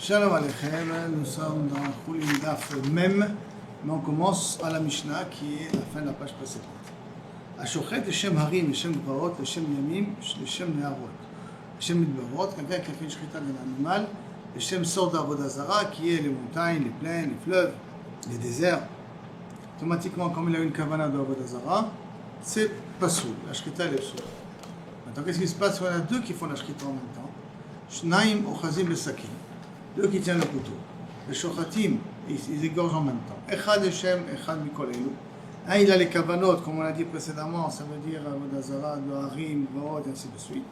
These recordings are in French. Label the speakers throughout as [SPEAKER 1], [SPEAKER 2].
[SPEAKER 1] Shalom Aleichem, nous sommes dans Chulin Daf même, mais on commence à la Mishnah qui est la fin de la page précédente. Ashochet, le Shem Harim, le Shem Gvarot, le Shem Yamim, le Shem Neharot. Le Shem Midbarot, quelqu'un qui a fait une shrita d'un animal, le Shem sort d'Avodazara qui est les montagnes, les plaines, les fleuves, les déserts. Automatiquement, comme il a une kavana d'Avodazara, c'est pasoul, la shrita elle est pasoul. Maintenant, qu'est-ce qui se passe? Il y en a deux qui font la shrita en même temps. Shnaim Ochazim le Sakin. Deux qui tiennent le couteau. Les shochatim, ils égorgent en même temps. Echad Hashem, Echad Mikol Elu. Un, il a les kavanot, comme on l'a dit précédemment, ça veut dire Avodazara, Harim, Gvarot, et ainsi de suite.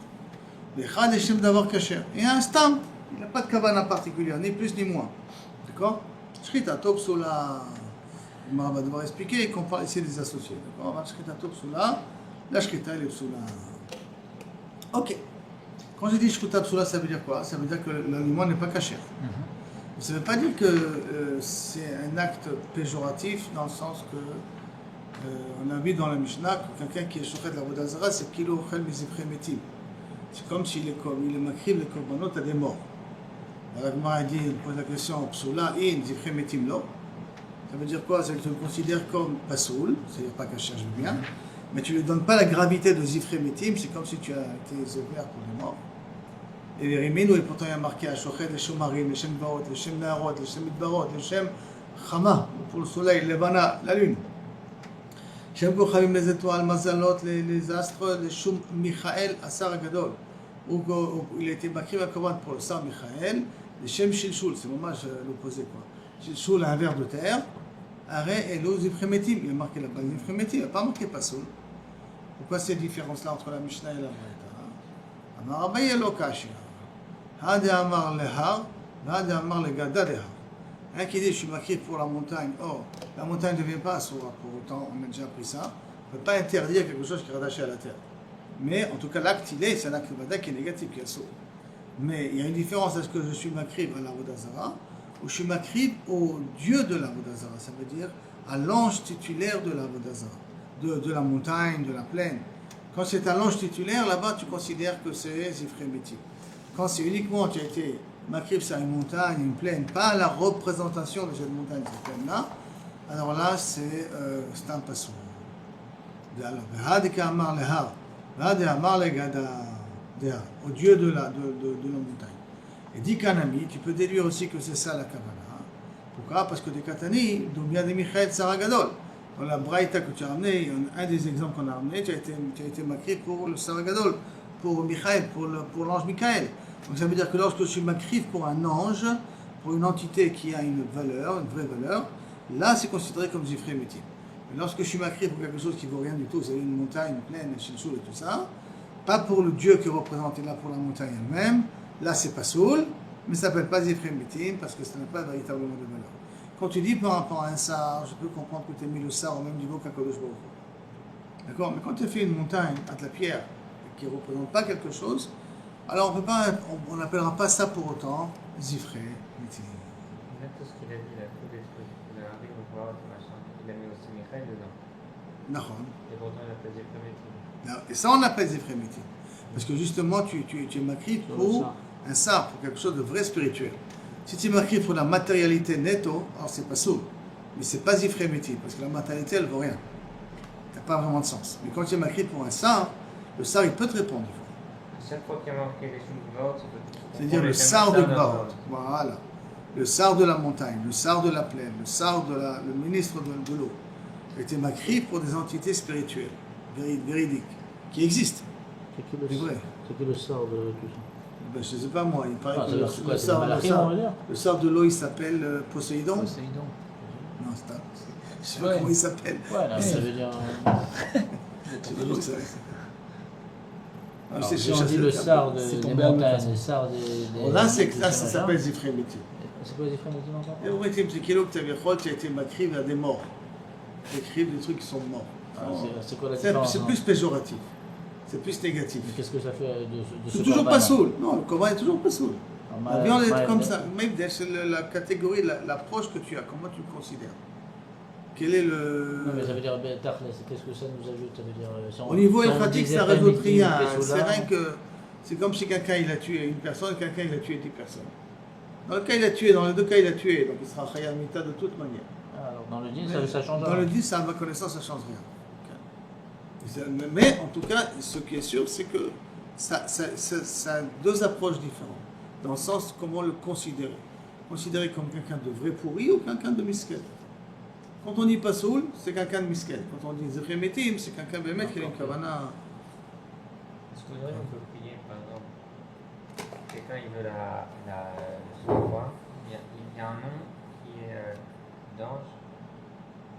[SPEAKER 1] Echad Hashem d'avoir kasher. Et un stam, il n'a pas de kavana particulière, ni plus ni moins. D'accord? Shrita Top Soula, on va devoir expliquer qu'on parle ici des associés. D'accord? Shrita Top Soula, la Shrita elle est Soula. Ok. Quand je dis Shkuta Psula, ça veut dire quoi? Ça veut dire que l'aliment n'est pas caché. Ça ne veut pas dire que c'est un acte péjoratif dans le sens que on a vu dans la Mishnah que quelqu'un qui est shochet de la Vodazara, c'est qu'il ochel mizifre metim. C'est comme s'il est makrib les korbanot à des morts. Alors Gemara dit, il pose la question Psula in zifre metim lo. Ça veut dire quoi? Ça veut dire que tu le considères comme pasoul, c'est-à-dire pas caché, je veux bien. Mais tu ne lui donnes pas la gravité de zifre metim, c'est comme si tu as été ouvert pour les morts. Et les Rimino, et pourtant il y a marqué à Shochet, les Shomarim, les Shem Gvarot, les Shem Neharot, les Shem Midbarot, les Shem Chama, pour le soleil, les Vana, la lune. Shem Kochavim, les étoiles, Mazalot, les astres, les Shum Michael, Asar Agadol. Où il a été marqué à commande pour le Sar Michael, les Shem Shilshul, c'est vraiment l'opposé quoi. Shilshul, un ver de terre, Aré et l'eau Zifremetim, il a marqué là-bas Zifremetim, il n'a pas marqué Pasoul. Pourquoi cette différence-là entre la Mishnah et la Braïta? Amar Abaye lo kashia. Hade Amar lehar, Hade Amar le gada lehar. Un qui dit je suis marqué pour la montagne. Or, la montagne ne devient pas assoura, pour autant on a déjà appris ça. On ne peut pas interdire quelque chose qui est rattaché à la terre. Mais en tout cas, l'acte il est, c'est un acte vada qui est négatif, qui est assour. Mais il y a une différence, est-ce que je suis makrib à la Vodazara ou je suis makrib au dieu de la Vodazara, ça veut dire à l'ange titulaire de la Vodazara, de la montagne, de la plaine. Quand c'est un ange titulaire, là-bas tu considères que c'est Zifremetim. Quand c'est uniquement tu as été makrib sur une montagne, une plaine, pas la représentation de cette montagne, cette plaine-là, alors là c'est un pasoul. Alors, au dieu de la montagne. Et dit Kanami, tu peux déduire aussi que c'est ça la Kavana. Pourquoi? Parce que des Katani, d'où vient des Michael Saragadol. Dans la Braïta que tu as ramené, un des exemples qu'on a ramené, tu as été makrib pour le Saragadol, pour Michael, pour l'ange Michael. Donc ça veut dire que lorsque je suis makrib pour un ange, pour une entité qui a une valeur, une vraie valeur, là c'est considéré comme Zifremetim. Mais lorsque je suis makrib pour quelque chose qui ne vaut rien du tout, c'est une montagne, une plaine, un shilshul et tout ça, pas pour le dieu qui est représenté là pour la montagne elle-même, là c'est pas soul, mais ça ne s'appelle pas Zifremetim parce que ça n'a pas véritablement de valeur. Quand tu dis par rapport à un sar, je peux comprendre que tu as mis le sar au même niveau qu'Akadosh Baruch Hu. D'accord? Mais quand tu fais une montagne à de la pierre qui ne représente pas quelque chose, alors on n'appellera pas ça pour autant Zifremetim.
[SPEAKER 2] Même tout ce qu'il a dit, là, tous les trucs, le Harim, le Gvarot, machin, il a mis aussi Michael dedans.
[SPEAKER 1] D'accord.
[SPEAKER 2] Et pourtant il a fait Zifremetim.
[SPEAKER 1] Et ça on appelle Zifremetim. Parce que justement tu es makrib pour un sar, pour quelque chose de vrai spirituel. Si tu es makrib pour la matérialité netto, alors c'est pas sourd. Mais c'est pas Zifremetim, parce que la matérialité elle vaut rien. Ça n'a pas vraiment de sens. Mais quand tu es makrib pour un sar, le sar il peut te répondre.
[SPEAKER 2] Chaque fois qu'il y a marqué les Shem Gvarot,
[SPEAKER 1] c'est-à-dire le sar de Gvarot. Voilà. Le sar de la montagne, le sar de la plaine, le sar le ministre de l'eau. Il était makrib pour des entités spirituelles, véridiques, qui existent.
[SPEAKER 3] C'est que le sort de tout ça.
[SPEAKER 1] Ben, je ne sais pas moi, il paraît que le sar de l'eau il s'appelle Poséidon.
[SPEAKER 3] Poséidon.
[SPEAKER 1] Non, c'est pas. Je ne sais pas comment il s'appelle.
[SPEAKER 3] Ouais, là, ça veut dire. Alors, si on dit le sar des montagnes, le sar des.
[SPEAKER 1] Là, ça s'appelle Zifremetim.
[SPEAKER 3] C'est quoi Zifremetim encore?
[SPEAKER 1] Zifremetim, c'est qu'il tu as été makrib à des morts. Tu des trucs qui sont morts.
[SPEAKER 3] C'est quoi la différence?
[SPEAKER 1] C'est plus péjoratif. C'est plus négatif.
[SPEAKER 3] Mais qu'est-ce que ça fait de ce
[SPEAKER 1] c'est toujours pas soul. Non, le Korban est toujours pas soul. La viande est comme ça. Même c'est la catégorie, l'approche que tu as. Comment tu le considères? Quel est le...
[SPEAKER 3] Non, mais ça veut dire, qu'est-ce que ça nous ajoute? Ça veut dire,
[SPEAKER 1] au niveau écratique, ça ne résout rien. C'est rien que... C'est comme si quelqu'un il a tué une personne, quelqu'un il a tué 10 personnes. Dans le cas, il a tué, dans les deux cas, il a tué, donc il sera Khayar Mita de toute manière.
[SPEAKER 3] Alors, dans le 10, ça change
[SPEAKER 1] Dans
[SPEAKER 3] rien.
[SPEAKER 1] le 10, ça, à ma connaissance, ça ne change rien. Mais en tout cas, ce qui est sûr, c'est que ça a deux approches différentes. Dans le sens comment le considérer. Considérer comme quelqu'un de vrai pourri ou quelqu'un de miskel. Quand on dit Pasoul, c'est quelqu'un de miskel. Quand on dit Zérémétim, c'est quelqu'un de qui a une kavana.
[SPEAKER 2] Est-ce qu'aujourd'hui on peut prier, par exemple, quelqu'un il veut le savoir, il y a un nom qui est d'ange,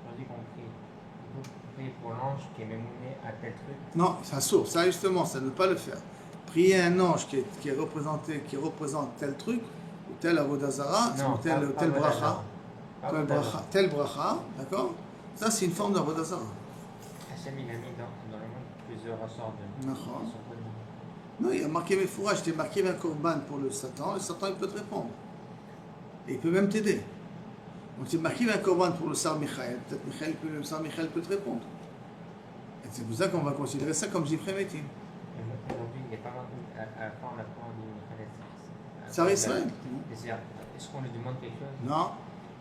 [SPEAKER 2] on dit qu'on prie. Il faut prier pour l'ange qui est mémouné à tel truc.
[SPEAKER 1] Non, ça sourd, ça justement, ça ne peut pas le faire. Prier un ange qui représente tel truc, ou tel avodazara, ou tel bracha, tel bracha, d'accord? Ça c'est une forme d'avodazara.
[SPEAKER 2] Hachem il a mis dans le monde plusieurs ressorts de
[SPEAKER 1] D'accord.
[SPEAKER 2] son code.
[SPEAKER 1] Non, il a marqué mes fourrages, je t'ai marqué un korban pour le Satan il peut te répondre. Et il peut même t'aider. Donc tu marqué un korban pour le Sar Michael, peut-être le Sar Michael peut te répondre. Et c'est pour ça qu'on va considérer ça comme Zifré Métim.
[SPEAKER 2] Aujourd'hui, il n'y a pas à la fin, on apprend du
[SPEAKER 1] Sar Israël.
[SPEAKER 2] Est-ce qu'on lui demande quelque chose?
[SPEAKER 1] Non.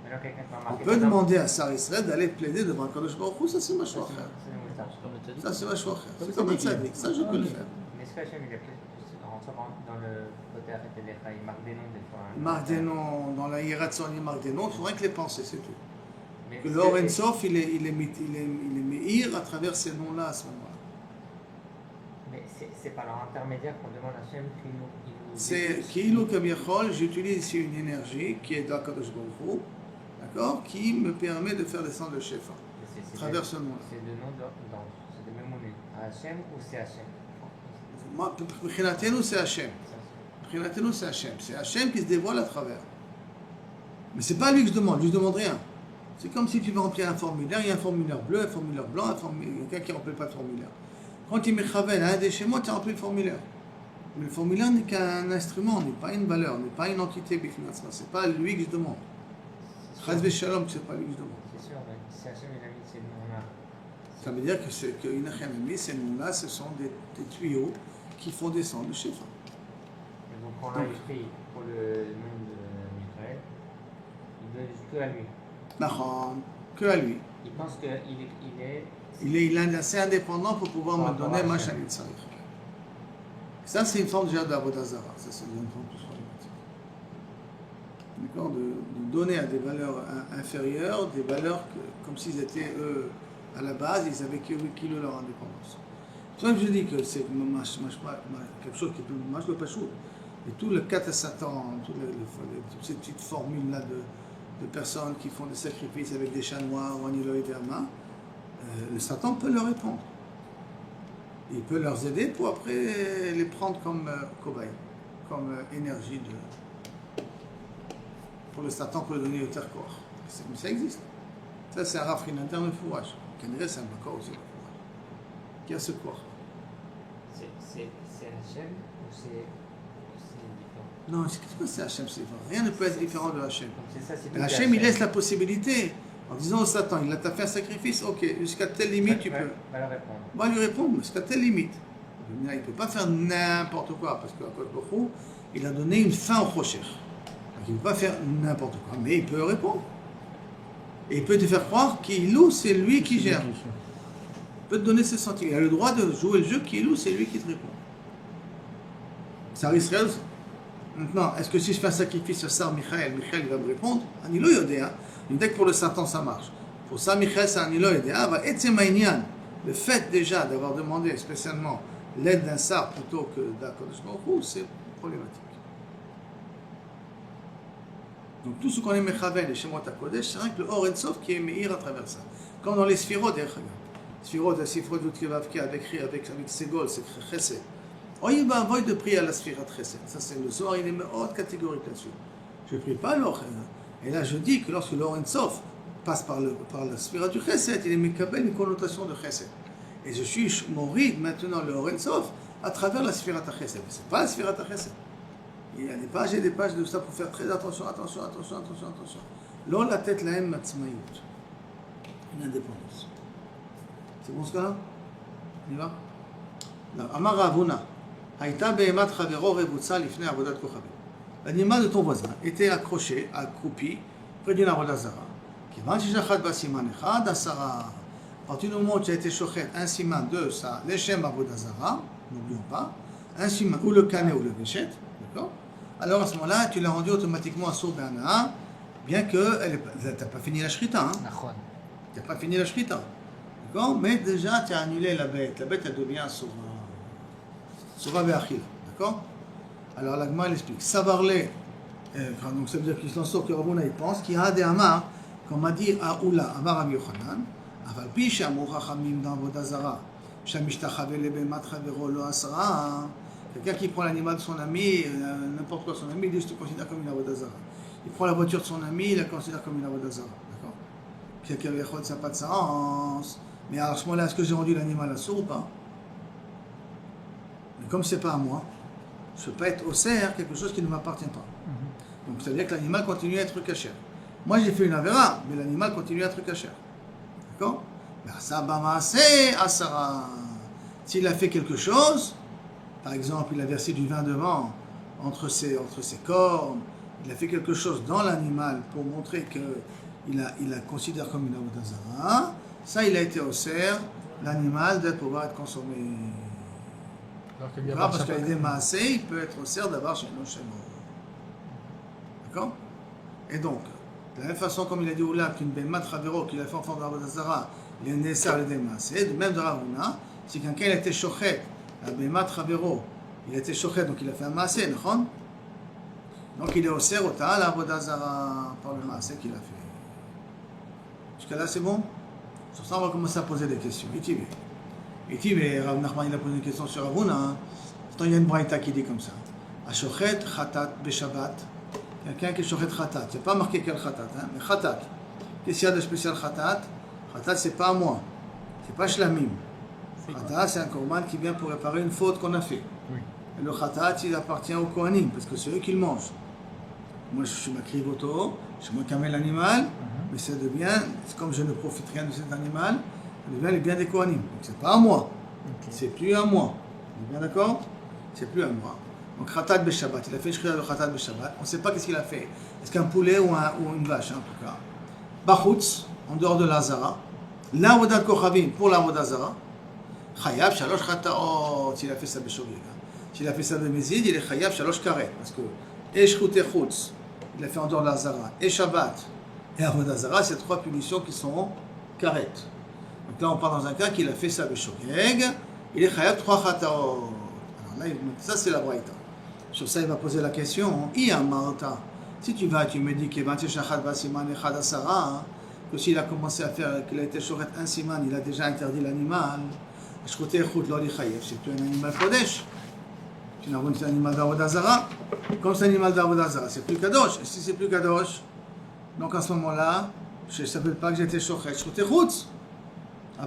[SPEAKER 2] Alors, quelqu'un qui va
[SPEAKER 1] On
[SPEAKER 2] marquer
[SPEAKER 1] peut demander à Sar Israël d'aller plaider devant Kadosh Baruch Hu, ça c'est ma choix. Ça c'est ma choix. C'est comme un tzaddik, ça je peux le faire.
[SPEAKER 2] Mais est-ce qu'Hachem il a plus rentré dans le côté arrêté des il marque des noms des fois?
[SPEAKER 1] Il marque des noms, dans la hiératson, il marque des noms, il faudrait que les penser, c'est tout.
[SPEAKER 2] Mais
[SPEAKER 1] Que le Oren Sof, il est meïr à travers ces noms-là à ce moment-là.
[SPEAKER 2] Mais c'est par leur intermédiaire qu'on demande à Hachem qu'il nous.
[SPEAKER 1] C'est Ki'ilu Kabiachol, j'utilise ici une énergie qui est dans Kadosh Baruch Hu, d'accord, qui me permet de faire descendre le Shefa à travers ce nom-là.
[SPEAKER 2] C'est de nom d'ange, c'est de mémouné. À Hachem ou c'est Hachem?
[SPEAKER 1] Moi, Prinatenu, c'est Hachem. Prinatenu, c'est Hachem. C'est Hachem qui se dévoile à travers. Mais c'est pas lui que je demande rien. C'est comme si tu veux remplir un formulaire, il y a un formulaire bleu, un formulaire blanc, quelqu'un qui ne remplit pas le formulaire. Quand il me travaille un des chez moi, tu remplis le formulaire. Mais le formulaire n'est qu'un instrument, n'est pas une valeur, n'est pas une entité bifnatzma. C'est pas lui que je demande. Chaz Shalom, c'est pas lui que je demande.
[SPEAKER 2] C'est sûr, mais si Hachem il a mis ces noms-là.
[SPEAKER 1] Ça veut dire que Inachem a mis ces noms-là, ce sont des tuyaux qui font descendre le Shefa.
[SPEAKER 2] Et donc quand on a écrit pour le nom de Michael, il veut que à lui.
[SPEAKER 1] D'accord, que à lui.
[SPEAKER 2] Il pense qu'il est.
[SPEAKER 1] Il est assez indépendant pour pouvoir me donner ma
[SPEAKER 2] Hachem.
[SPEAKER 1] chalit. Ça, c'est une forme déjà d'Avodazara. Ça, c'est une forme plus problématique. D'accord, de donner à des valeurs inférieures, des valeurs comme s'ils étaient, eux, à la base, ils avaient qu'ils leur indépendance. C'est pour ça que je dis que c'est quelque chose qui peut marcher pas chaud. Et tout le cas à Satan, toutes ces petites formules-là de personnes qui font des sacrifices avec des chats noirs ou un îlot et derma, le Satan peut leur répondre. Il peut leur aider pour après les prendre comme cobaye, comme énergie pour le Satan, pour le donner au terre-corps. Mais ça existe. Ça, c'est un rafrin interne de fourrage. Canada, c'est un bakor aussi, le fourrage. Qui a ce corps.
[SPEAKER 2] C'est Hachem ou c'est différent?
[SPEAKER 1] Non, qu'est-ce que c'est Hachem? Rien ne peut être différent de Hachem.
[SPEAKER 2] Donc c'est ça, c'est
[SPEAKER 1] Hachem, il laisse la possibilité. En disant au Satan, il t'a fait un sacrifice, ok, jusqu'à telle limite tu peux.
[SPEAKER 2] Va leur répondre.
[SPEAKER 1] Va lui répondre, jusqu'à telle limite. Il ne peut pas faire n'importe quoi, parce que il a donné une fin au Rocher. Donc il ne peut pas faire n'importe quoi, mais il peut répondre. Et il peut te faire croire qu'Ilou, c'est lui qui gère. Il peut te donner ses sentiments. Il a le droit de jouer le jeu qu'Ilou, c'est lui qui te répond. Ça Israël. Maintenant, est-ce que si je fais un sacrifice à Sar Michael, Michael va me répondre? Anilo Yodéa. Dès que pour le Satan ça marche. Pour ça, Michael, c'est un ilo et le fait déjà d'avoir demandé spécialement l'aide d'un Sar plutôt que d'Akadosh Baruch Hu, c'est problématique. Donc tout ce qu'on est Mechavel et Shemot HaKodesh, c'est rien que le Oren Sof qui est Meir à travers ça. Comme dans les Sphirot, d'ailleurs. Sphirot, la Sphirot Yutkevavki avec Segol, c'est Chesed. Oh, il va envoyer de prier à la Sphirot Chesed. Ça, c'est le Zohar, il est haute catégorique là-dessus. Je ne prie pas l'Oren. Et là, je dis que lorsque l'Oren Sof passe par la sphère du Chesed, il est Mekabel une connotation de Chesed. Et je suis Morid maintenant le Oren Sof à travers la sphère de Chesed. Ce n'est pas la sphère de Chesed. Il y a des pages et des pages de ça pour faire très attention. L'on la tête la haine matzmaïut. Une indépendance. C'est bon ce cas-là? On y va? Amar Ravuna. Haïta behemat chavero rebutza lifnei avodat kochavim. l'animal de ton voisin était accroché, accroupi, près d'une avodazara. À partir du moment où tu as été chochet un siman de ça, l'échem avodazara, n'oublions pas, un siman, ou le canet ou le véchet, d'accord? Alors à ce moment-là, tu l'as rendu automatiquement à sourd d'ana, bien que tu n'as pas fini la shrita. Hein? Tu n'as pas fini la shrita. D'accord? Mais déjà, tu as annulé la bête. La bête, elle devient Sova Be'achil. D'accord? Alors, la Gemara, elle explique. Savarle, donc ça veut dire qu'il s'en sort que Rabbouna, il pense qu'il y a des amars, comme a dit Aoula, Amar Rabbi Yochanan, Aval pi she'amru chachamim dans Avodah Zara, she'mishtachave lebehemat chavero lo asra. Quelqu'un qui prend l'animal de son ami, n'importe quoi son ami, il dit je te considère comme une Avodah Zara. Il prend la voiture de son ami, il la considère comme une Avodah Zara. D'accord? Quelqu'un qui ça n'a pas de sens. Mais à ce moment-là, est-ce que j'ai rendu l'animal à sourd ou pas? Mais comme ce n'est pas à moi, je ne peux pas être au cerf quelque chose qui ne m'appartient pas. Donc ça veut dire que l'animal continue à être cachère. Moi j'ai fait une avéra, mais l'animal continue à être cachère. D'accord? S'il a fait quelque chose, par exemple il a versé du vin de vent entre ses cornes, il a fait quelque chose dans l'animal pour montrer qu'il la considère comme une avodah zara, ça il a été au cerf, l'animal doit pouvoir être consommé. Parce qu'il a été massé, il peut être au cerf d'avoir chez nous. D'accord? Et donc, de la même façon comme il a dit Oula, qu'une bémat Ravero, qu'il a fait enfant de Avodah Zara, il est nécessaire de démasser, de même de Ravuna, si quelqu'un a été chochet, la bémat Ravero, il a été chochet, donc il a fait un massé, non? Donc il est au cerf, au tal, Avodah Zara, par le massé qu'il a fait. Jusqu'à là, c'est bon? Sur ça, on va commencer à poser des questions. Et Rav Nachman, il a posé une question sur Ravuna. Pourtant, il y a une braïta qui dit comme ça. Ashochet Khatat Beshabbat. Quelqu'un qui est Shochet Khatat. Il n'y a pas marqué quel Khatat, hein, mais Khatat. Qu'est-ce qu'il y a de spécial Khatat? Khatat, c'est pas à moi. C'est pas Shlamim. Khatat, c'est un korban qui vient pour réparer une faute qu'on a fait. Oui. Et le Khatat, il appartient au Kohanim, parce que c'est eux qui le mangent. Moi, je suis ma krivoto, c'est moi qui amène l'animal, mais ça devient, comme je ne profite rien de cet animal, ça devient les biens des Kohanim. Donc c'est pas à moi. Okay. C'est plus à moi. Vous êtes bien d'accord? C'est plus à moi. Donc Khatat Beshabbat, il a fait Shkhira de Khatat Beshabbat. On ne sait pas qu'est-ce qu'il a fait. Est-ce qu'un poulet ou une vache, hein, en tout cas. Bachutz, en dehors de l'Azara. L'Avodat Kochavim, pour l'Avodat Zara. Chayav, Shalosh Khataot, s'il a fait ça Beshogeg. S'il a fait ça Bemezid, il est Chayav, Shalosh Karet. Parce que Eshchut et Chutz, il a fait en dehors de l'Azara. Et Shabbat et Avodah Zara, c'est trois punitions qui sont Karet. Donc là, on parle dans un cas qu'il a fait ça Beshogeg. Il est Chayav 3 Khataot. Alors là, ça c'est la braïta. Sur ça, il va poser la question, si tu vas, tu me dis que s'il a commencé à faire, qu'il a été chouret un siman, il a déjà interdit l'animal, c'est plus un animal kodesh, c'est un animal d'Avodah Zara. Comme c'est un animal d'Avodah Zara, c'est plus kadosh. Et si c'est plus kadosh, donc à ce moment-là, je ne savais pas que j'étais chouret,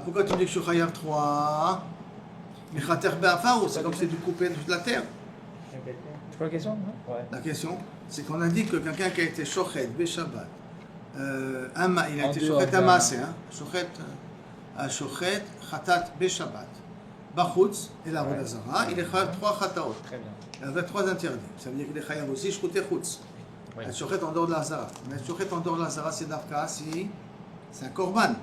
[SPEAKER 1] pourquoi tu me dis que je suis chayav 3? C'est comme si tu coupais toute la terre.
[SPEAKER 3] C'est quoi la question?
[SPEAKER 1] La question, c'est qu'on a dit que quelqu'un qui a été shochet, Beshabbat, il a été shochet amassé, shochet, khatat, Beshabbat, Bachutz et la Avodah Zara, il est chayav 3 khataot. Il avait 3 interdits. Ça veut dire qu'il est chayav aussi, shchut et chutz. Il est shochet en dehors de la Zara. Mais shochet en dehors de la Zara, c'est d'Arka, si c'est un korban.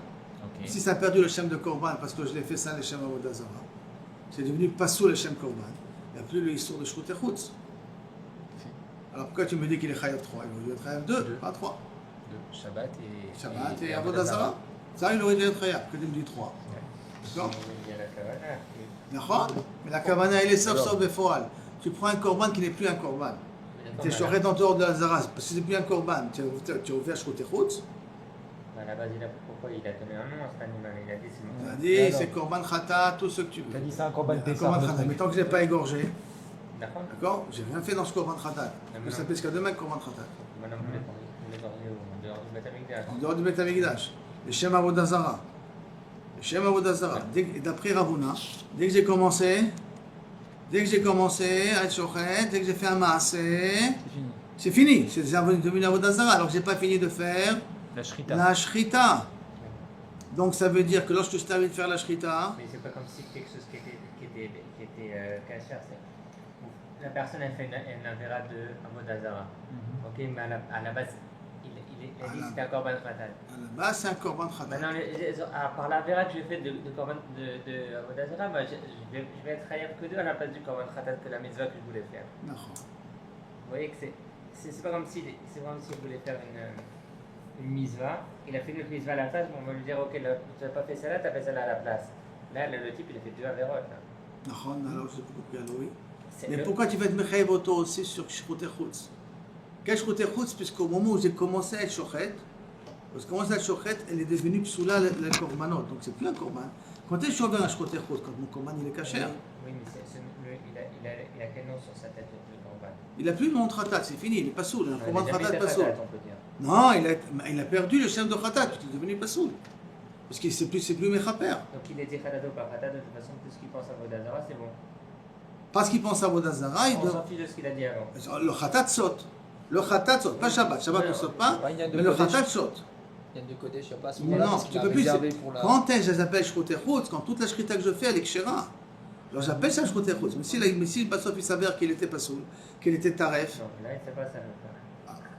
[SPEAKER 1] Si ça a perdu le shem de korban, parce que je l'ai fait ça, le shem Avodah Zara, c'est devenu passou le shem korban. Il n'y a plus le histoire de shchut et chutz. Alors pourquoi tu me dis qu'il est chayav 3? Il aurait dû être chayav 2, pas 3.
[SPEAKER 2] 2, Shabbat
[SPEAKER 1] et Avodah Zara. Ça, il aurait dû être chayav, que tu me dis 3. D'accord? D'accord? Mais la kavana, elle est sauf befoal. Tu prends un korban qui n'est plus un korban. Tu es shochet en dehors de la Zara, parce que c'est plus un korban. Tu as ouvert shchut et chutz.
[SPEAKER 2] À la base, pourquoi il a donné un nom à cet animal? Il a dit c'est mon nom.
[SPEAKER 1] Il a dit c'est korban khata, tout ce que tu veux.
[SPEAKER 3] Il a dit c'est un korban pessah.
[SPEAKER 1] Mais tant que je ne l'ai pas égorgé.
[SPEAKER 2] D'accord?
[SPEAKER 1] J'ai rien fait dans ce korban khatat. Ça s'appelle jusqu'à demain korban khatat.
[SPEAKER 2] Maintenant, vous l'égorgez en dehors du Beth Amikdash.
[SPEAKER 1] En dehors du Beth Amikdash. Le Shem Avodah Zara. Le Shem Avodah Zara. D'après Ravuna, dès que j'ai commencé à être shochet, dès que j'ai fait un maasé, c'est fini. C'est devenu Avodah Zara. Alors que je n'ai pas fini de faire la shrita. Donc ça veut dire que lorsque je t'avais de faire la shrita.
[SPEAKER 2] Mais c'est pas comme si quelque chose qui était cachère. la personne a fait une avéra de Avodazara. Ok, mais à la base, il a dit que c'était un korban khatat.
[SPEAKER 1] À la base, c'est un korban khatat.
[SPEAKER 2] Maintenant, par l'avéra que j'ai fait de Avodazara, bah, je vais être khayab que 2 à la place du korban khatat que la mitzvah que je voulais faire. Vous voyez que c'est pas comme s'il voulait faire une mitzvah. Il a fait une mitzvah à la place, mais on va lui dire ok, tu n'as pas fait celle-là, tu as fait celle-là à la place. Là, le type, il a fait 2 avérotes.
[SPEAKER 1] Alors, j'ai compris, alors oui. Mais pourquoi tu vas être mechayev auto aussi sur Shroute Chutz? Quel Shroute Chutz? Puisqu'au moment où j'ai commencé à être shochet, parce que commencé à être shochet, elle est devenue psoula le korbanot, donc c'est plus un korban. Quand est-ce que je suis un Shroute Chutz? Quand mon korban il est caché.
[SPEAKER 2] Oui, mais il a quel nom sur sa tête, le korban?
[SPEAKER 1] Il n'a plus le nom de khatat, c'est fini, il n'est pas soul. Un korban khatat, pas soul.
[SPEAKER 2] On peut dire.
[SPEAKER 1] Non, il a perdu le shem de khatat, il est devenu pas soul. Parce que c'est plus mechaper.
[SPEAKER 2] Donc il est dit khatat ou pas khatat, de toute façon, tout ce qu'il pense à Vodazara, c'est bon.
[SPEAKER 1] Parce qu'il pense à Vodazara,
[SPEAKER 2] On s'en fiche de ce qu'il a dit avant.
[SPEAKER 1] Le khatat saute. Le khatat saute, pas Shabbat. Shabbat ne saute pas, mais le khatat saute.
[SPEAKER 3] Il y a de Kodesh, il n'y a pas à ce
[SPEAKER 1] Non,
[SPEAKER 3] moment-là.
[SPEAKER 1] tu peux plus. Quand est-ce que j'appelle Shroute Chutz? Quand toute la shrita que je fais, elle est kshera. Alors j'appelle ça Shroute Chutz. Mais si le Bassof il s'avère qu'il était pas soul, qu'il était taref.
[SPEAKER 2] Non, là, il ne fait pas ça.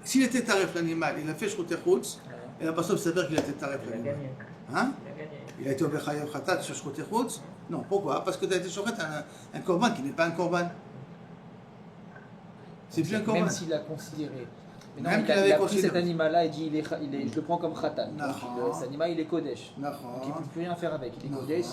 [SPEAKER 1] S'il était taref l'animal, il a fait Shroute Chutz, et le Bassof s'avère qu'il était taref
[SPEAKER 2] Il a
[SPEAKER 1] l'animal.
[SPEAKER 2] gagné.
[SPEAKER 1] Hein?
[SPEAKER 2] Il a gagné.
[SPEAKER 1] Il a été au Bechayev Khatat sur Shroute Chutz? Non, pourquoi? Parce que tu as été shochet un korban qui n'est pas un korban. C'est plus un korban.
[SPEAKER 3] Même s'il a considéré. Mais non,
[SPEAKER 1] Même
[SPEAKER 3] il
[SPEAKER 1] qu'il
[SPEAKER 3] a
[SPEAKER 1] avait
[SPEAKER 3] pris
[SPEAKER 1] considéré.
[SPEAKER 3] cet animal-là et dit je le prends comme khatat.
[SPEAKER 1] Non.
[SPEAKER 3] Donc cet animal il est Kodesh. Donc il ne
[SPEAKER 1] D'accord.
[SPEAKER 3] peut plus rien faire avec. Il est Kodesh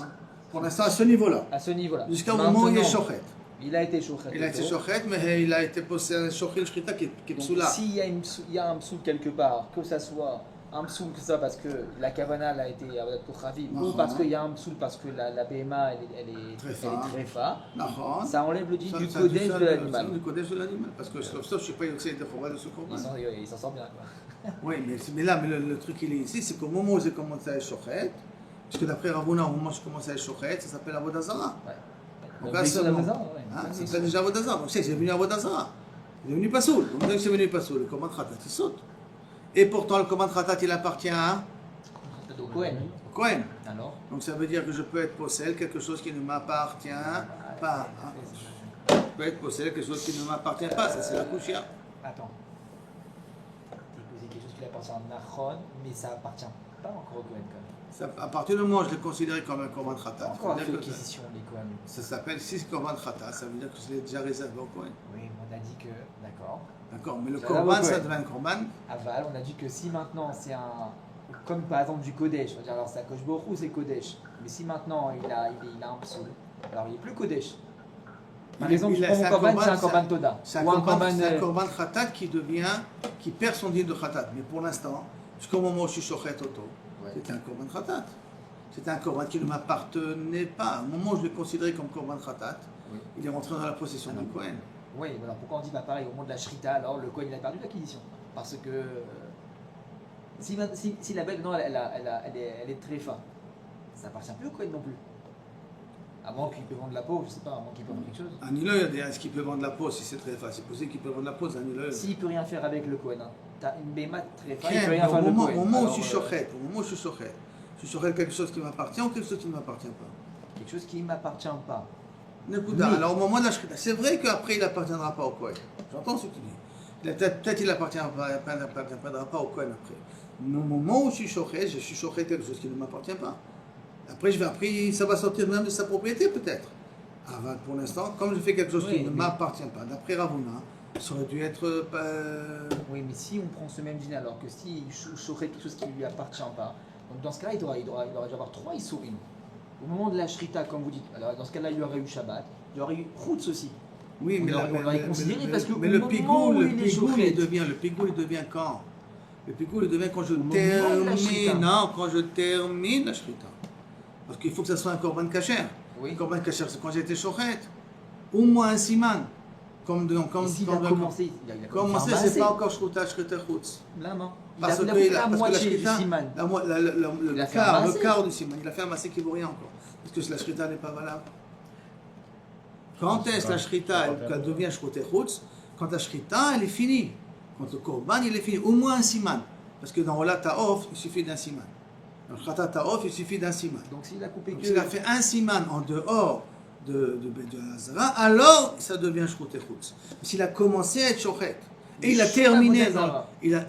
[SPEAKER 1] Pour l'instant, à ce niveau-là.
[SPEAKER 3] à ce niveau-là.
[SPEAKER 1] Jusqu'au moment où il est shochet.
[SPEAKER 3] Il a été shochet.
[SPEAKER 1] Il a été shochet, mais il a été posé shochet le shrita qui est
[SPEAKER 3] Donc
[SPEAKER 1] psoula.
[SPEAKER 3] s'il y a un psoul quelque part, que ça soit un psoul que ça parce que la kavana a été Kochavim, ou parce qu'il y a un psoul parce que la BMA elle est très fa,
[SPEAKER 1] D'accord.
[SPEAKER 3] ça enlève le dit
[SPEAKER 1] Ça-
[SPEAKER 3] du
[SPEAKER 1] ça
[SPEAKER 3] Kodesh
[SPEAKER 1] diffère
[SPEAKER 3] de l'animal.
[SPEAKER 1] Du Kodesh de l'animal. Parce que sauf je ne sais pas, il y a aussi des fois de ce korban.
[SPEAKER 3] Il s'en sort bien quoi.
[SPEAKER 1] Oui, mais là, le truc il est ici, c'est qu'au moment où j'ai commencé à être shochet, parce que d'après Ravuna, au moment où j'ai commencé à être shochet, ça s'appelle Avodazara.
[SPEAKER 3] Ouais.
[SPEAKER 1] Donc
[SPEAKER 3] Le
[SPEAKER 1] à ce
[SPEAKER 3] Brisson
[SPEAKER 1] moment,
[SPEAKER 3] d'Avodazara, ouais.
[SPEAKER 1] hein, ça s'appelle déjà Avodazara. Donc c'est devenu Avodazara. Il est devenu pas soul. Donc dès que c'est devenu pas soul, le commande Khatat, il saute. Et pourtant, le commande Khatat, il appartient à
[SPEAKER 3] Au Kohen.
[SPEAKER 1] Cohen.
[SPEAKER 3] Alors
[SPEAKER 1] Donc ça veut dire que je peux être possède quelque chose qui ne m'appartient pas. Je peux être possède quelque chose qui ne m'appartient pas. Ça, c'est la kushia.
[SPEAKER 3] Attends. C'est quelque chose qui appartient à Nachon, mais ça appartient pas encore au Kohen quand même.
[SPEAKER 1] Ça, à partir du moment où je l'ai considéré comme un korban Khatat,
[SPEAKER 3] Encore
[SPEAKER 1] ça
[SPEAKER 3] fait
[SPEAKER 1] veut dire que
[SPEAKER 3] acquisition les Kohen.
[SPEAKER 1] ça s'appelle 6 korban Khatat. Ça veut dire que c'est déjà réservé au Cohen.
[SPEAKER 3] Oui, on a dit que, d'accord.
[SPEAKER 1] D'accord, mais le
[SPEAKER 3] Ça
[SPEAKER 1] korban,
[SPEAKER 3] va au
[SPEAKER 1] ça
[SPEAKER 3] Cohen.
[SPEAKER 1] devient un korban.
[SPEAKER 3] Aval, on a dit que si maintenant c'est un. Comme par exemple du Kodesh, on va dire alors c'est Kosh Borou, c'est Kodesh. Mais si maintenant il a un psoul, alors il n'est plus Kodesh. Par exemple, je prends mon korban, c'est un korban Toda.
[SPEAKER 1] C'est un
[SPEAKER 3] Ou un
[SPEAKER 1] korban
[SPEAKER 3] korban.
[SPEAKER 1] korban Khatat qui perd son din de Khatat. Mais pour l'instant, jusqu'au moment où je suis shochet auto,
[SPEAKER 3] Ouais.
[SPEAKER 1] c'était un korban Khatat. C'était un korban qui ne m'appartenait pas. Au moment où je l'ai considéré comme korban Khatat,
[SPEAKER 3] Oui.
[SPEAKER 1] il est rentré dans la possession du Cohen.
[SPEAKER 3] Oui, alors pourquoi on dit pas pareil au moment de la Shrita, alors le Kohen il a perdu l'acquisition. Parce que si la bête, non, elle est très fin, ça appartient plus au Kohen non plus. À moins qu'il peut vendre la peau, je sais pas, à moins qu'il peut vendre quelque chose.
[SPEAKER 1] Un nileux, est-ce qu'il peut vendre la peau si c'est très facile? C'est possible qu'il peut vendre la peau, c'est un nileux.
[SPEAKER 3] S'il peut rien faire avec le Kohen, hein. T'as une béma très fin, il
[SPEAKER 1] Au
[SPEAKER 3] peut rien faire avec le
[SPEAKER 1] moment,
[SPEAKER 3] Kohen.
[SPEAKER 1] au moment où
[SPEAKER 3] Alors,
[SPEAKER 1] je suis shochet, au moment où je suis shochet, je suis shochet quelque chose qui m'appartient ou quelque chose qui ne m'appartient pas?
[SPEAKER 3] quelque chose qui ne m'appartient pas.
[SPEAKER 1] Nekuda.
[SPEAKER 3] Oui.
[SPEAKER 1] Alors au moment de la shrita, c'est vrai qu'après il n'appartiendra pas au Kohen. J'entends ce que tu dis. Peut-être il n'appartiendra pas au Kohen après. Mais au moment où je suis shochet quelque chose qui ne m'appartient pas. Après, ça va sortir même de sa propriété peut-être. Avant, pour l'instant, comme je fais quelque chose qui ne m'appartient pas, d'après Ravuna, ça aurait dû être.
[SPEAKER 3] Oui, mais si on prend ce même dîner alors que s'il chaufferait quelque chose qui ne lui appartient pas, donc dans ce cas-là, il devrait dû avoir 3 Issourim. Au moment de la Shrita, comme vous dites, alors dans ce cas-là, il y aurait eu Shabbat, il y aurait eu Chutz aussi.
[SPEAKER 1] Oui, mais
[SPEAKER 3] on l'aurait considéré parce que
[SPEAKER 1] mais
[SPEAKER 3] au
[SPEAKER 1] le
[SPEAKER 3] moment
[SPEAKER 1] pigoul,
[SPEAKER 3] où
[SPEAKER 1] le
[SPEAKER 3] il est
[SPEAKER 1] pigoul,
[SPEAKER 3] shochet.
[SPEAKER 1] le pigoul, il devient quand? Le pigoul, il devient quand je
[SPEAKER 3] moment de la shrita.
[SPEAKER 1] termine. Non, quand je termine la shrita. Parce qu'il faut que ça soit un korban kasher.
[SPEAKER 3] Oui.
[SPEAKER 1] Un korban kasher, c'est quand j'ai été shochet. Au moins un siman. Comme
[SPEAKER 3] S'il a commencé, il a
[SPEAKER 1] commencé, c'est pas encore shrita chutz.
[SPEAKER 3] la main.
[SPEAKER 1] Parce
[SPEAKER 3] il a
[SPEAKER 1] que
[SPEAKER 3] fait
[SPEAKER 1] la
[SPEAKER 3] la moitié du
[SPEAKER 1] shrita,
[SPEAKER 3] siman. Il a fait un
[SPEAKER 1] le
[SPEAKER 3] massé.
[SPEAKER 1] quart du siman, il a fait un massé qui vaut rien encore. Parce que la shrita n'est pas valable. Quand est-ce la shrita elle devient chutz? Quand la shrita elle est finie. Quand le korban il est fini, au moins un siman. Parce que dans Ola Ta'of, il suffit d'un siman. Dans Shrita Ta'of, il suffit d'un siman.
[SPEAKER 3] Donc s'il a coupé
[SPEAKER 1] Donc
[SPEAKER 3] que.
[SPEAKER 1] s'il a fait un siman en dehors de Hazara, alors ça devient Shroute Chutz. S'il a commencé à être Shochet, et il a terminé dans...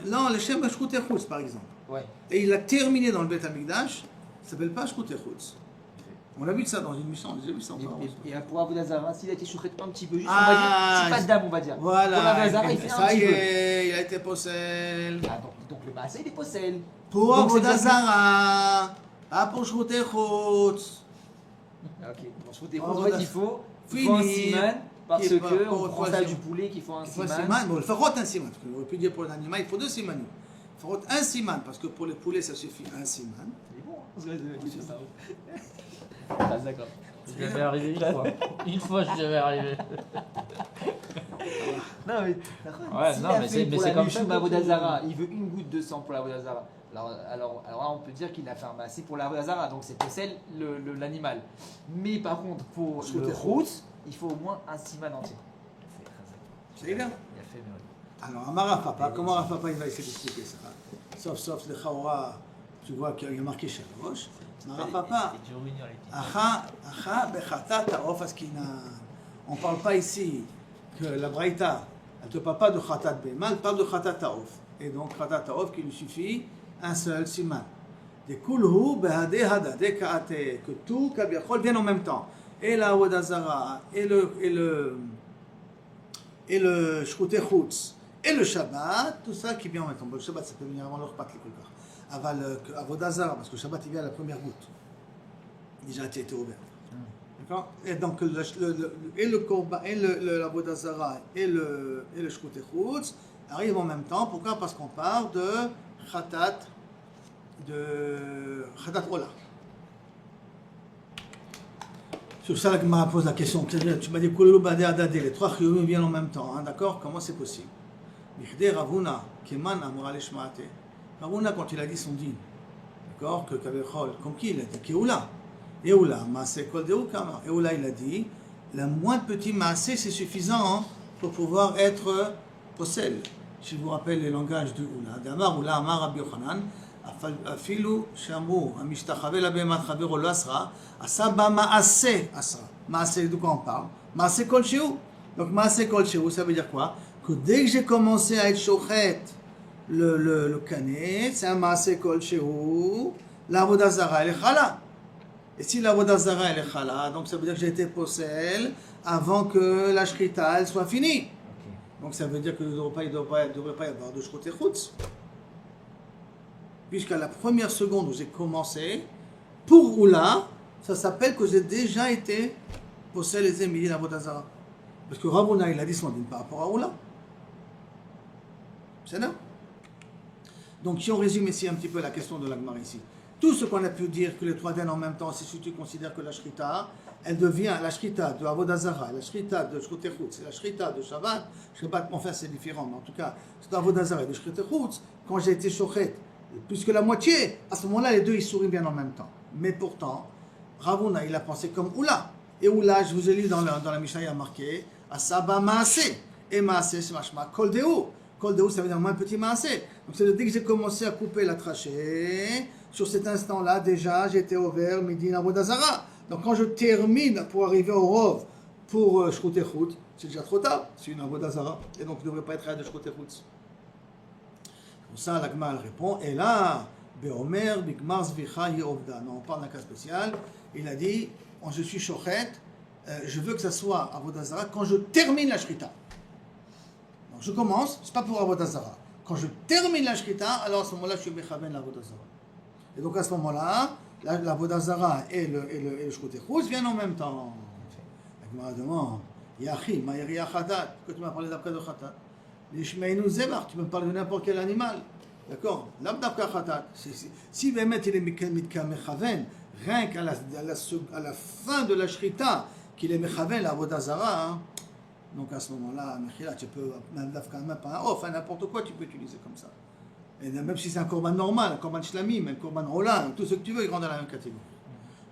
[SPEAKER 1] Non, le Shem Shroute Chutz par exemple.
[SPEAKER 3] Ouais.
[SPEAKER 1] Et il a terminé dans le Beth Amikdash, ça s'appelle pas Shroute Chutz. On a vu ça dans une mission, on a déjà vu ça en parole.
[SPEAKER 3] Et pour Avodah Zarah, s'il a été chouchet un petit peu, juste,
[SPEAKER 1] Ah,
[SPEAKER 3] on va dire, c'est pas de dame, on va dire.
[SPEAKER 1] Voilà,
[SPEAKER 3] Pour Avodah Zarah, il fait un
[SPEAKER 1] ça y
[SPEAKER 3] petit peu.
[SPEAKER 1] est, il a été possède.
[SPEAKER 3] Ah, donc le Maaseh, il est possède.
[SPEAKER 1] Pour
[SPEAKER 3] Donc,
[SPEAKER 1] Avodah
[SPEAKER 3] c'est
[SPEAKER 1] Zarah, pas pour Shroute Chutz.
[SPEAKER 3] Ok, pour chouter
[SPEAKER 1] Oh,
[SPEAKER 3] en fait, il faut un
[SPEAKER 1] fini.
[SPEAKER 3] siman, parce
[SPEAKER 1] Qui est pas-
[SPEAKER 3] que
[SPEAKER 1] pour
[SPEAKER 3] on prend
[SPEAKER 1] trois
[SPEAKER 3] ça
[SPEAKER 1] siman.
[SPEAKER 3] du poulet qu'il faut un
[SPEAKER 1] Il faut un
[SPEAKER 3] siman.
[SPEAKER 1] siman, bon, il faut un siman, parce qu'on aurait pu dire pour l'animal, il faut 2 simanim. Il faut un siman, parce que pour les poulets, ça suffit un siman.
[SPEAKER 3] Il est bon, hein, c'est ça. Ah, d'accord.
[SPEAKER 2] Je vais arriver une fois. Une fois, je vais arriver.
[SPEAKER 3] Non, mais
[SPEAKER 2] Ouais,
[SPEAKER 3] s'il
[SPEAKER 2] non,
[SPEAKER 3] a
[SPEAKER 2] mais
[SPEAKER 3] fait
[SPEAKER 2] c'est
[SPEAKER 3] pour la
[SPEAKER 2] comme
[SPEAKER 3] Mishum
[SPEAKER 2] ça.
[SPEAKER 3] Avodah Zarah, il veut une goutte de sang pour la Avodah Zarah. Alors là, on peut dire qu'il a fait un massé pour la Avodah Zarah, donc c'est possède l'animal. Mais par contre, pour le route, il faut au moins un siman entier.
[SPEAKER 1] C'est bien.
[SPEAKER 3] Il a fait, mais
[SPEAKER 1] Alors, Amara Papa, comment Amara Papa il va essayer d'expliquer ça? Sauf le Chaora, tu vois qu'il y a marqué chez la roche. Amara Papa,
[SPEAKER 2] C'est du ruineur, les petits.
[SPEAKER 1] Acha Bechata Taof Askinan. On ne parle pas ici que la Braïta, elle ne te parle pas de Khatat Bema, elle parle de Khatat Taof. Et donc, Khatat Taof, qui lui suffit un seul siman. Des Kulhu Behade Hada, des Kaate, que tout, Kabiachol, viennent en même temps. Et la Avodah Zarah, et le Shroute Chutz, et le Shabbat, tout ça qui vient en même temps. Bon, le Shabbat, ça peut venir avant le repas quelque part. Aval Avodah Zarah, parce que le Shabbat, il vient à la première goutte. Déjà, été ouvert. D'accord. Et donc, le Korban, et l'Avodah Zarah, et le Shroute Chutz arrivent en même temps. Pourquoi? Parce qu'on parle de Khatat Ola. Sur ça, la Gemara pose la question. Tu m'as dit que les 3 chiyuvim viennent en même temps. Hein, d'accord? Comment c'est possible? Ravuna, Keman Amora Leshmaate. Ravuna, quand il a dit son din, d'accord? Que Kabechol, comme qui il a dit? Keula. Eula, Maaseh Kol Deu Kama. Eula, il a dit, la moindre petit Maaseh, c'est suffisant pour pouvoir être possède. Si je vous rappelle les langages de Oula. D'Amar Oula, Amar Rabbi Yochanan. אפילו שאמרו, המשתחווה לבהמת חברו לא אסרה, עשה בה מעשה אסרה. מעשה, de quoi on parle? מעשה כלשהו. Donc מעשה כלשהו, ça veut dire quoi? Que dès que j'ai commencé à être shochet le canet, c'est un מעשה כלשהו, l'avodah zara elle est chala. Et si l'avodah zara elle est chala, donc ça veut dire que j'ai été possède avant que la shrita elle soit finie.
[SPEAKER 2] Ok.
[SPEAKER 1] Donc ça veut dire que il ne devrait pas y avoir de shroute chutz. Puisqu'à la première seconde où j'ai commencé, pour Oula, ça s'appelle que j'ai déjà été possède les émilis d'Avodah Zarah. Parce que Ravuna, il a dit son din par rapport à Oula. C'est là. Donc si on résume ici un petit peu la question de l'Agmar ici, tout ce qu'on a pu dire que les 3 viennent en même temps, c'est si tu considères que la Shrita, elle devient la Shrita de Avodah Zarah, la Shrita de Shroute Chutz, c'est la Shrita de Shabbat, enfin c'est différent, mais en tout cas, c'est Avodah Zarah et de Shroute Chutz, quand j'ai été shochet, plus que la moitié, à ce moment-là, les deux, ils sourient bien en même temps. Mais pourtant, Ravuna, il a pensé comme Oula. Et Oula, je vous ai lu dans la Mishnah, il y a marqué Asaba Maase. Et Maase, c'est machma Kol Deu. Kol Deu, ça veut dire moins petit Maase. Donc, c'est dès que j'ai commencé à couper la trachée, sur cet instant-là, déjà, j'étais ouvert Midin Avodah Zarah. Donc, quand je termine pour arriver au Rov, pour Shroute Chutz, c'est déjà trop tard. C'est une Avodah Zarah. Et donc, je ne devrais pas être à de Shroute Chutz. Pour ça, la Gemara répond, et là, Beomer, Bigmar Zvicha, Yehovda. Non, on parle d'un cas spécial. Il a dit, quand je suis shochet, je veux que ça soit Avodah Zarah quand je termine la Shrita. Donc je commence, c'est pas pour Avodah Zarah. Quand je termine la Shrita, alors à ce moment-là, je suis Mechaven l'Avodah Zarah. Et donc à ce moment-là, l'Avodah Zarah et le Shroute Chutz viennent en même temps. La Gemara demande, Yachi, Ma'iri Achadat, que tu m'as parlé d'après de Khatat. L'Ishmaïnou Zébar, tu peux me parler de n'importe quel animal. D'accord? L'Abdavka Khatat. Si Bémet il est Mitka Mechaven, rien qu'à la fin de la Shrita, qu'il est Mechaven, la Avodah Zarah, hein, donc à ce moment-là, Mechila, tu peux, même pas un off, n'importe quoi, tu peux utiliser comme ça. Et même si c'est un korban normal, un korban shlamim, un korban roland, tout ce que tu veux, il rentre dans la même catégorie.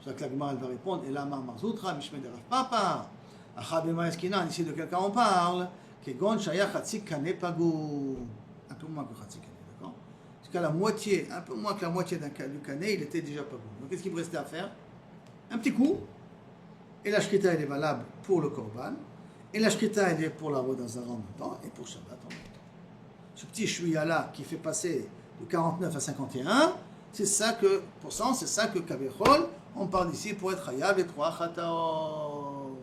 [SPEAKER 1] C'est ça que la Gemara va répondre, et là, Marzoutra, Mishmei de Rav Papa, Achabema Eskinan, ici de quelqu'un on parle. Kegon Shaya Chatzik Kane Pagou. Un peu moins que Chatzik Kane, d'accord? Parce qu'à la moitié, un peu moins que la moitié du Kane, il était déjà Pagou. Donc qu'est-ce qu'il me restait à faire? Un petit coup, Et la shrita, elle est valable pour le korban. Et la shrita, elle est pour la avodah zara en même temps, et pour Shabbat en même temps. Ce petit chouïa-là qui fait passer de 49 à 51, c'est ça que Kavechol, on parle ici pour être chayav et 3 chataot.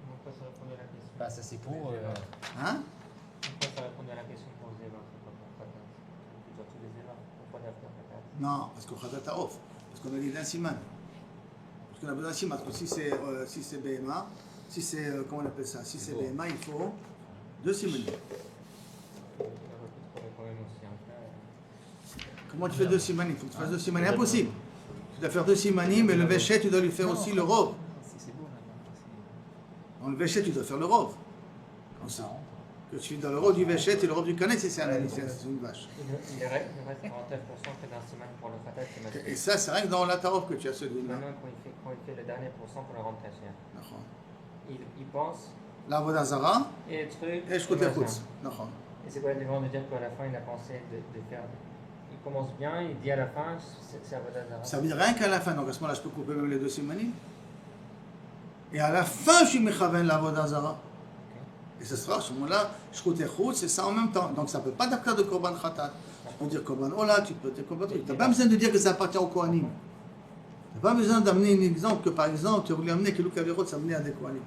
[SPEAKER 2] Pourquoi ça répondait à la question?
[SPEAKER 3] Bah, ça c'est pour.
[SPEAKER 1] Hein?
[SPEAKER 2] Pourquoi ça répondait à la question pour Zéva? C'est pas pour Khatat. C'est plutôt tous les Zéva. Pourquoi d'abord Khatat?
[SPEAKER 1] Non, parce qu'au chatat ta'of. Parce qu'on a dit d'un siman. Parce qu'on a besoin d'un siman. Parce que si c'est BMA, si c'est, comment on appelle ça? Si c'est BMA, il faut 2 simanim. Comment tu fais 2 simanim? Il faut que tu fasses 2 simanim. Impossible. Tu dois faire 2 simanim, mais le véchet, tu dois lui faire aussi le rov.
[SPEAKER 3] C'est beau là.
[SPEAKER 1] Dans le véchet, tu dois faire le rov. Comme ça. Que tu fais dans le rov du véchet et le rov du canet, c'est un animal, c'est une vache.
[SPEAKER 2] Il reste 49% que d'un siman pour le Khatat, c'est masqué.
[SPEAKER 1] Et ça, c'est rien que dans la tarov que tu as celui-là.
[SPEAKER 2] Maintenant, quand il fait le dernier pourcent pour le rendre caché,
[SPEAKER 1] D'accord.
[SPEAKER 2] il pense
[SPEAKER 1] La avodah zara
[SPEAKER 2] et le truc.
[SPEAKER 1] et je côté chutz. D'accord.
[SPEAKER 2] Et c'est quoi la différence de dire qu'à la fin il a pensé de faire. Il commence bien, il dit à la fin, c'est Avodah Zara.
[SPEAKER 1] Ça veut dire rien qu'à la fin, donc à ce moment-là, je peux couper même les 2 simanim. Et à la fin, je suis mechaven la avodah zara. Et ce sera à ce moment-là, je côté chutz, c'est ça en même temps. Donc ça ne peut pas d'affaire de korban khatat. Tu peux dire korban ola, tu peux dire korban. Tu n'as pas besoin de dire que ça appartient au kohanim. Tu n'as pas besoin d'amener un exemple que par exemple, tu voulais amener que Luc Averot, ça amenait à des kohanim.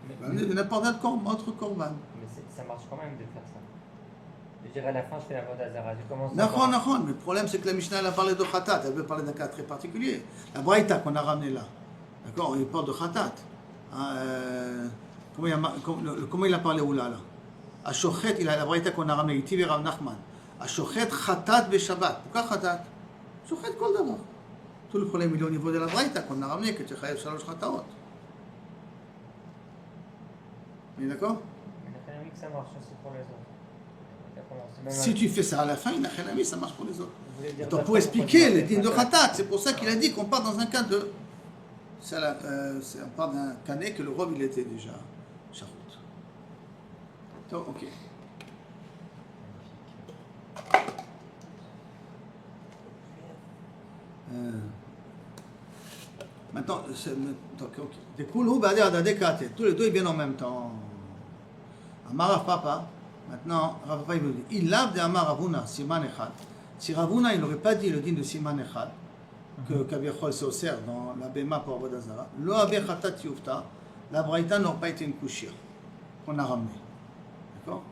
[SPEAKER 1] Tu peux amener n'importe quel autre korban.
[SPEAKER 2] Mais ça marche quand même de faire ça. Je dirais à la fin, je fais la Avodah Zara. Je commence
[SPEAKER 1] Non, mais le problème c'est que la Mishnah elle a parlé de khatat, elle veut parler d'un cas très particulier. La braïta qu'on a ramené là, d'accord, il parle de khatat. Comment il a parlé oula là? À Shochet, il a la braïta qu'on a ramené, il tive Rav Nachman. À Shochet khatat be Shabbat. Pourquoi khatat? Shochet kol d'abord. Tout le problème il est au niveau de la braïta qu'on a ramené, que tu chayav shalosh khataot. On est d'accord?
[SPEAKER 2] Mais la dynamique, ça marche aussi pour les autres.
[SPEAKER 1] Si tu fais ça à la fin, il n'a rien à voir, ça marche pour les autres.
[SPEAKER 2] Vous dire
[SPEAKER 1] Donc pour expliquer les dînes de khatat, c'est pour ça qu'il a dit qu'on part dans un cas de. On part d'un canet que le rov il était déjà charout. Donc, ok. Maintenant, des koulou badir d'adekate, tous les deux ils viennent en même temps. Amar Papa. Maintenant, Rav Papa il veut dire, il lave de Amar Ravuna, Siman Echad. Si Ravuna il n'aurait pas dit le din de Siman Echad, que Kaviachol se sert dans la Bema pour Avodah Zara, Lo Abe Khatat Yufta, la Braïta n'aurait pas été une couchire qu'on a ramenée. D'accord?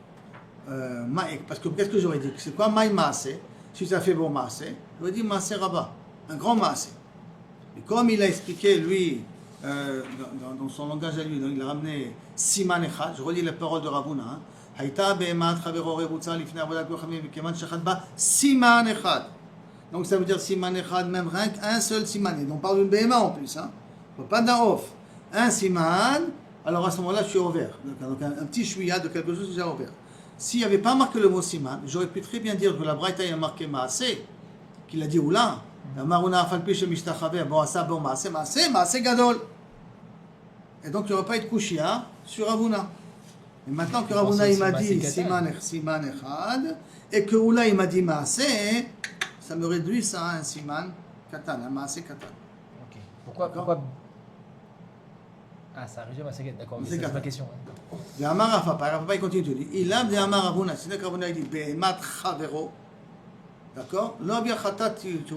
[SPEAKER 1] Parce que qu'est-ce que j'aurais dit? C'est quoi Maï Maase? Si tu as fait bon Maase, j'aurais dit Maase Rabat, un grand Maase. Et comme il a expliqué, lui, dans son langage à lui, donc il a ramené Siman Echad, je redis les paroles de Ravuna, hein. Haïta be'emat chavero revutza lifnei avodat kochavim v'keman shechad ba siman echad. Donc ça veut dire siman echad, même rien qu'un seul siman. Et on parle d'une be'ema en plus, hein. Pas d'un off. Un siman, alors à ce moment-là je suis ouvert. Donc un petit chouïa de quelque chose déjà ouvert. S'il n'y avait pas marqué le mot siman, j'aurais pu très bien dire que la braïta a marqué maaseh, qu'il a dit oula. Maruna afalpi shemishtachaver, bon asa bon maaseh gadol. Et donc il n'y aurait pas eu de kushia sur Avuna. Et maintenant que Ravuna il m'a dit Siman Echad et que Oula il m'a dit Maaseh, ça me réduit ça à un Siman Katan, un Maaseh Katan.
[SPEAKER 3] Ok. Pourquoi Ah, ça résume à Maaseh, d'accord, mais c'est ma question.
[SPEAKER 1] Le Amar Papa il continue de dire il a de Amar Ravuna, c'est que Ravuna il dit Be'emat Chavero, d'accord? L'obia Khatat,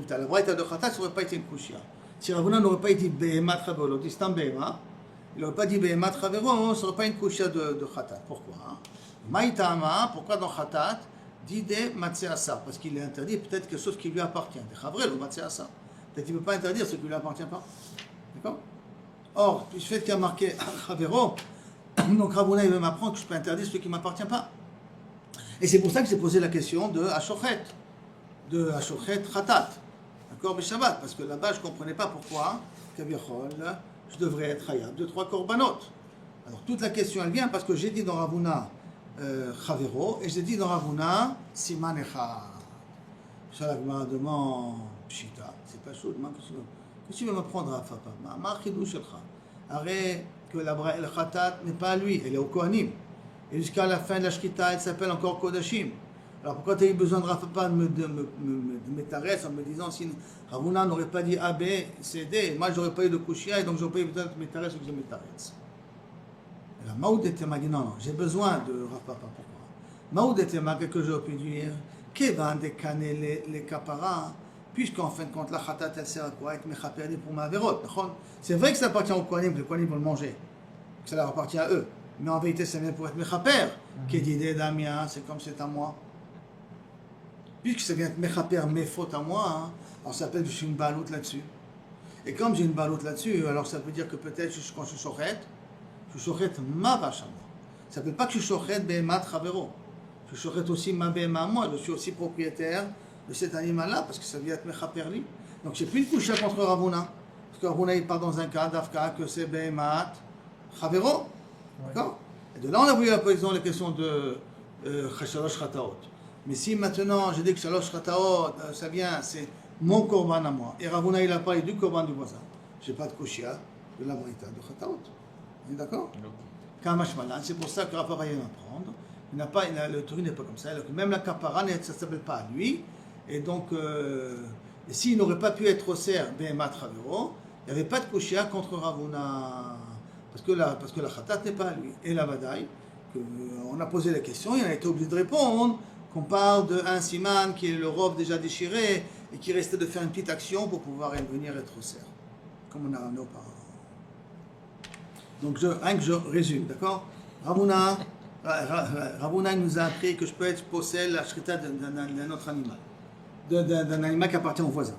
[SPEAKER 1] la braïta de Khatat, ça n'aurait pas été une kushia. Si Ravuna n'aurait pas dit Be'emat Chavero, l'autre dit Stam Be'ema. Il n'aurait pas dit Be'emat Chavero, ce n'aurait pas une couche de Khatat. Pourquoi? Maïtama, pourquoi dans Khatat dit des Matseasa? Parce qu'il est interdit peut-être quelque chose qui lui appartient. Des Chavrel ou Matseasa. Peut-être qu'il ne peut pas interdire ce qui ne lui appartient pas. D'accord? Or, du fait qu'il y a marqué Chavero, donc Ravuna il veut m'apprendre que je peux interdire ce qui ne m'appartient pas. Et c'est pour ça que j'ai posé la question de Ashochet Khatat. D'accord? Mais Shabbat, parce que là-bas je ne comprenais pas pourquoi Kaviachol. Je devrais être hayab de 3 korbanot. Alors toute la question elle vient parce que j'ai dit dans Ravuna Chavero et j'ai dit dans Ravuna Siman Echad. Ça me demande Pshita, c'est pas chaud, qu'est-ce que tu veux m'apprendre à Papa? Ma chidou shelcha. Arrête que la Khatat n'est pas à lui, elle est au Kohanim. Et jusqu'à la fin de la Shkita, elle s'appelle encore Kodashim. Alors pourquoi tu as eu besoin de Rav Papa de m'étarer en me disant si Ravuna n'aurait pas dit A, B, C, D, moi j'aurais pas eu de Kushia et donc j'aurais pas eu besoin de m'étarer ce que je m'étarais. La Maoud était m'a dit non, j'ai besoin de Rav Papa. Pourquoi Maoud était m'a que j'aurais pu dire Kevan décaner les caparas, puisqu'en fin de compte la khatat elle sert à quoi? Être mechaperdi pour ma verrote. C'est vrai que ça appartient aux Kohanim, que les Kohanim vont le manger, que ça leur appartient à eux. Mais en vérité, ça vient pour être mechaper. Qui dit des damien, c'est comme c'est à moi. Puisque ça vient être mechaper, mes fautes à moi, hein, alors ça s'appelle que je suis une baloute là-dessus. Et comme j'ai une baloute là-dessus, alors ça veut dire que peut-être quand je suis shochet ma vache à moi. Ça ne veut pas que je suis shochet behemat chavero. Je suis shochet aussi ma behema à moi. Je suis aussi propriétaire de cet animal-là parce que ça vient être mechaper lui. Donc j'ai plus une couche contre Ravuna. Parce que Ravuna il part dans un cas d'Afka que c'est behemat chavero. D'accord? Et de là on a vu par exemple les questions de Shalosh Chataot. Mais si maintenant je dis que Shalosh Chataot, ça vient, c'est mon korban à moi, et Ravuna il a parlé du korban du voisin, je n'ai pas de koshia de la braïta de Chataot. Vous êtes d'accord? Kamash Malan, c'est pour ça que Rav Papa vient d'apprendre. Le truc n'est pas comme ça. Même la kapara, ça ne s'appelle pas à lui. Et donc, et s'il n'aurait pas pu être au cerf, Behemat Chavero, il n'y avait pas de koshia contre Ravuna. Parce que la khatat n'est pas à lui. Et la vadaï, on a posé la question, il a été obligé de répondre qu'on parle d'un siman qui est le robe déjà déchiré et qui restait de faire une petite action pour pouvoir venir être au cerf. Comme on a ramené auparavant. Donc, rien que je résume, d'accord? Ravuna nous a appris que je peux être possède la shrita d'un autre animal, d'un animal qui appartient au voisin.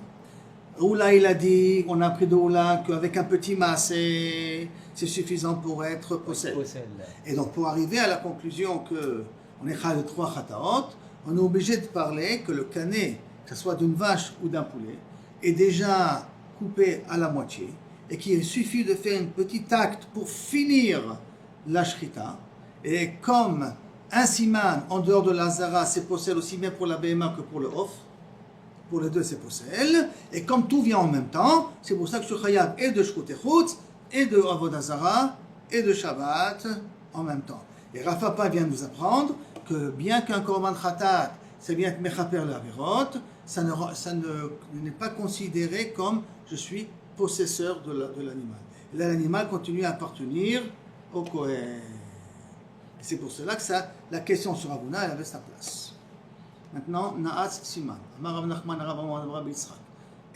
[SPEAKER 1] Oula, il a dit, on a appris de Oula qu'avec un petit massé, c'est suffisant pour être possède. Et donc, pour arriver à la conclusion qu'on est chal de 3 chataot, on est obligé de parler que le canet, que ce soit d'une vache ou d'un poulet, est déjà coupé à la moitié et qu'il suffit de faire un petit acte pour finir la shrita. Et comme un siman en dehors de la zara, c'est possède aussi bien pour la BMA que pour le off, pour les deux c'est possède, et comme tout vient en même temps, c'est pour ça que je suis chayav et de shkut echutz, et de avodah zara, et de Shabbat en même temps. Et Rav Papa vient nous apprendre que bien qu'un korban khatat, c'est bien être mechaper la averot, ça n'est pas considéré comme je suis possesseur de l'animal. Là, l'animal continue à appartenir au Kohen. C'est pour cela que la question sur Ravuna, elle avait sa place. Maintenant, Naas Siman. Amar Rav Nachman, Rav Amar Rav Yitzchak.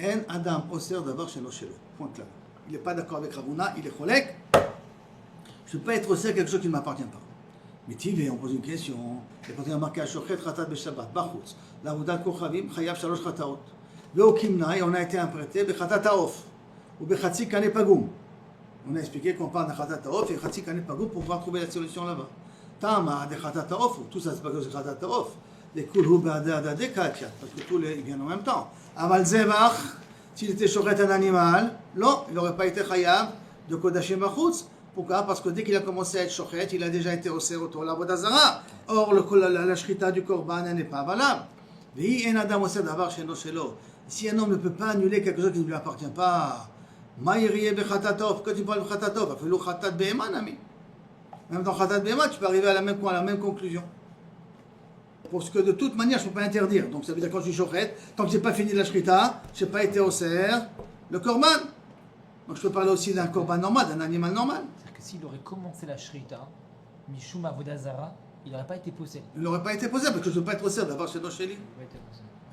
[SPEAKER 1] En Adam Oser Davar Shelo Shelo. Point clair. Il n'est pas d'accord avec Ravuna, il est cholek. Je ne peux pas être Oser quelque chose qui ne m'appartient pas. Mais Tivé, on pose une question. Et quand il y a marqué Ashochet Khatat Beshabbat, Bachutz, L'Avodat Kochavim, Chayav Shalosh Khataot. Veokimna, et on a été imprêté, Bechatat Haof, ou Bechatzi Kane Pagoum. On a expliqué qu'on parle de Khatat Haof et Chatzi Kane Pagoum pour pouvoir trouver la solution là-bas. Tama de Khatat Haof, tout ça c'est pas que c'est Khatat Haof. Les Kulhu Ba'adade Katiat, parce que tous les viennent en même temps. Aval Zevach, s'il était chochet un animal, non, il n'aurait pas été Chayav de Kodashim Bachutz. Pourquoi? Parce que dès qu'il a commencé à être chochet, il a déjà été au cerf autour de la avodah zara. Or, la shrita du korban n'est pas valable. Si un homme ne peut pas annuler quelque chose qui ne lui appartient pas, pourquoi tu parles de khatatov? Même dans khatat behema, tu peux arriver à la même conclusion. Parce que de toute manière, je ne peux pas interdire. Donc ça veut dire que quand je suis chochet, tant que je n'ai pas fini la shrita, je n'ai pas été au cerf, le korban. Donc je peux parler aussi d'un korban normal, d'un animal normal.
[SPEAKER 3] C'est-à-dire que s'il aurait commencé la shrita, Mishum Avodah Zara, il n'aurait pas été posé.
[SPEAKER 1] Il n'aurait pas été posé parce que je ne peux pas être au cerf d'abord chez nos chélis.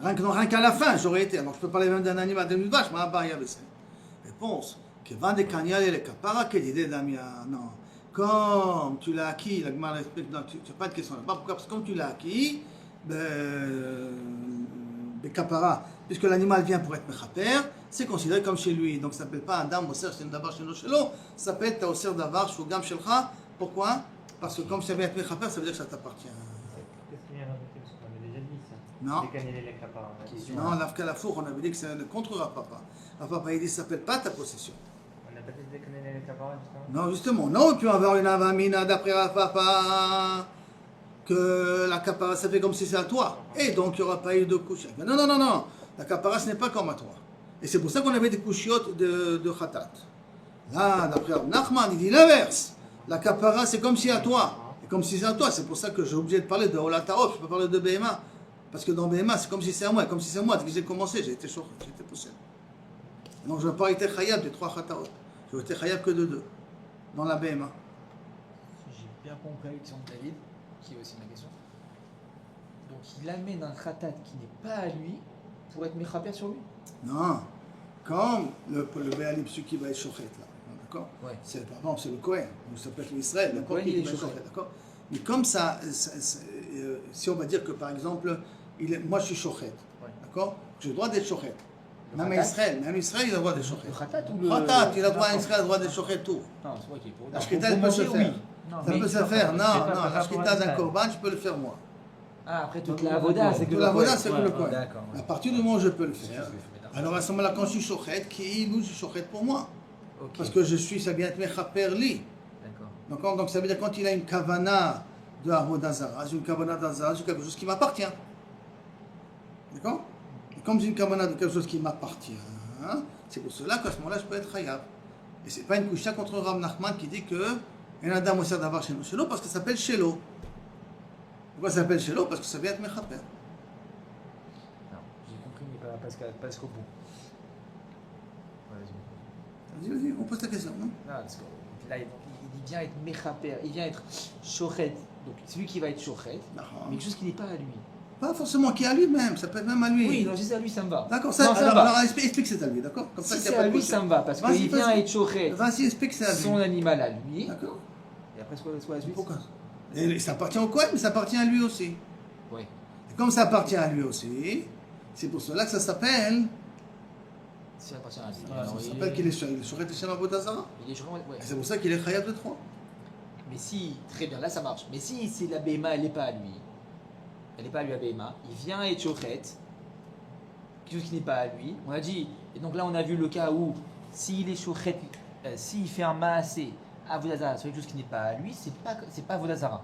[SPEAKER 1] Rien qu'à la fin, j'aurais été. Alors je peux parler même d'un animal, d'une vache, mais il y avait ça. Réponse. Que vend des cagnales et les capara, quelle idée d'Amia? Non. Comme tu l'as acquis, la Gemara explique, non, tu n'as pas de question là-bas. Pourquoi? Parce que comme tu l'as acquis, des capara, puisque l'animal vient pour être mechaper, c'est considéré comme chez lui. Donc ça ne s'appelle pas Adam Oser Shem Davar Shelo Shelo, ça s'appelle Ta Oser Davar Shugam Shelcha. Pourquoi? Parce que comme ça vient être mechaper, ça veut dire que ça t'appartient.
[SPEAKER 2] Qu'est-ce qu'il y a rajouté? Parce qu'on avait déjà dit ça.
[SPEAKER 1] Non.
[SPEAKER 2] Décaner les caparas.
[SPEAKER 1] Non, l'Afka la four, on avait dit que c'est contre Rav Papa. Rav Papa, il dit ça ne s'appelle pas ta possession.
[SPEAKER 2] On n'a pas dit décaner les caparas, justement?
[SPEAKER 1] Non, justement. Non, tu vas avoir une avamina d'après Rav Papa que la capara, ça fait comme si c'est à toi. Et donc, il n'y aura pas eu de couche. Non. La capara, ce n'est pas comme à toi. Et c'est pour ça qu'on avait des couchiotes de khatat. Là, d'après Nachman, il dit l'inverse. La capara, c'est comme si à toi. Et comme si c'est à toi, c'est pour ça que j'ai obligé de parler de Olataof, je peux parler de Behema. Parce que dans BMA, c'est comme si c'est à moi. Comme si c'est à moi. Dès que j'ai commencé, j'ai été shochet, j'ai été possède. Donc je n'ai pas été khayab des 3 khataot. Je n'ai été khayab que de 2. Dans la BMA.
[SPEAKER 3] Si j'ai bien compris la question de David, qui est aussi ma question. Donc il amène un khatat qui n'est pas à lui pour être mechaper sur lui.
[SPEAKER 1] Non. Comme le Béalim, celui qui va être shochet là. D'accord.
[SPEAKER 3] Ouais.
[SPEAKER 1] C'est, par exemple, c'est le Kohen. Ou ça peut être l'Israël.
[SPEAKER 3] Le
[SPEAKER 1] N'importe
[SPEAKER 3] Kohen,
[SPEAKER 1] qui
[SPEAKER 3] il est
[SPEAKER 1] va être
[SPEAKER 3] shochet.
[SPEAKER 1] shochet. D'accord. Mais comme ça, si on va dire que par exemple, moi je suis shochet.
[SPEAKER 3] Ouais.
[SPEAKER 1] D'accord. J'ai le droit d'être shochet.
[SPEAKER 3] Le
[SPEAKER 1] Même
[SPEAKER 3] khatat.
[SPEAKER 1] Israël, il a le droit d'être shochet.
[SPEAKER 3] Le khatat ou le.
[SPEAKER 1] Khatat, il a le droit à Israël, le droit d'être shochet tout.
[SPEAKER 3] Non, c'est vrai qu'il est pour.
[SPEAKER 1] La
[SPEAKER 3] non,
[SPEAKER 1] shkita,
[SPEAKER 3] pour
[SPEAKER 1] elle peut se
[SPEAKER 3] manger,
[SPEAKER 1] faire.
[SPEAKER 3] oui. Non,
[SPEAKER 1] Ça
[SPEAKER 3] mais-
[SPEAKER 1] peut se faire. Non,
[SPEAKER 4] pas
[SPEAKER 1] non,
[SPEAKER 4] par
[SPEAKER 1] la
[SPEAKER 4] rapport à
[SPEAKER 1] shkita d'un
[SPEAKER 4] l'Israël.
[SPEAKER 1] korban, je peux le faire moi.
[SPEAKER 3] Ah, après toute
[SPEAKER 4] Donc,
[SPEAKER 3] la avoda, c'est que
[SPEAKER 1] Toute
[SPEAKER 3] le
[SPEAKER 1] la
[SPEAKER 3] Kohen.
[SPEAKER 1] avoda, c'est que le Kohen.
[SPEAKER 3] D'accord.
[SPEAKER 1] À partir du moment où je peux le faire,
[SPEAKER 3] D'accord.
[SPEAKER 1] alors à ce moment-là, quand je suis shochet, je suis shochet pour moi.
[SPEAKER 3] Ok.
[SPEAKER 1] Parce que ça vient être mechaper li.
[SPEAKER 3] D'accord.
[SPEAKER 1] Donc ça veut dire quand il a une kavana de avoda zara, j'ai une kavana d'azara, c'est quelque chose qui m'appartient. D'accord. Et comme j'ai une kavana de quelque chose qui m'appartient, c'est pour cela qu'à ce moment-là, je peux être khayab. Et c'est pas une kusha contre Rav Nachman qui dit que un adam aussi d'avoir chez nous, parce que ça s'appelle shelo. Pourquoi ça s'appelle shelo? Parce que ça vient être mechaper.
[SPEAKER 3] Non, j'ai compris, mais pas jusqu'au bout. Ouais, vas-y.
[SPEAKER 1] Vas-y, on pose ta question, non?
[SPEAKER 3] Non, parce que là, il vient être mechaper, il vient être shochet. Donc c'est lui qui va être shochet, mais quelque chose qui n'est pas à lui.
[SPEAKER 1] Pas forcément qui est à lui-même, ça peut être même à lui.
[SPEAKER 3] Oui, non, si c'est à lui, ça me va.
[SPEAKER 1] D'accord,
[SPEAKER 3] Non, ça me va.
[SPEAKER 1] alors explique que c'est à lui, d'accord? Comme
[SPEAKER 3] Si
[SPEAKER 1] qu'il y a
[SPEAKER 3] c'est
[SPEAKER 1] pas
[SPEAKER 3] à
[SPEAKER 1] de
[SPEAKER 3] lui,
[SPEAKER 1] question.
[SPEAKER 3] ça me va, parce
[SPEAKER 1] Vas-y,
[SPEAKER 3] qu'il vient
[SPEAKER 1] vas-y.
[SPEAKER 3] être shochet
[SPEAKER 1] Vas-y, explique que c'est à lui.
[SPEAKER 3] son animal à lui.
[SPEAKER 1] D'accord.
[SPEAKER 3] Et après, soit la suite.
[SPEAKER 1] Pourquoi? Et ça appartient au Kohen, mais ça appartient à lui aussi.
[SPEAKER 3] Oui.
[SPEAKER 1] Et comme ça appartient à lui aussi, c'est pour cela que ça s'appelle.
[SPEAKER 3] Si ça appartient à lui.
[SPEAKER 4] Voilà,
[SPEAKER 3] Alors,
[SPEAKER 1] Ça
[SPEAKER 3] il
[SPEAKER 1] s'appelle
[SPEAKER 3] est-
[SPEAKER 1] qu'il est Shoret Hashem Avodazara.
[SPEAKER 3] Il est shochet, ouais.
[SPEAKER 1] Et c'est pour ça qu'il est Khayab de 3.
[SPEAKER 3] Mais si, très bien, là ça marche. Mais si c'est la BMA, elle n'est pas à lui. Elle n'est pas à lui à BMA. Il vient être shochet. Quelque chose qui n'est pas à lui. On a dit, et donc là on a vu le cas où s'il est shochet, s'il fait un maasé à Vodazara sur quelque chose qui n'est pas à lui, c'est pas Vodazara.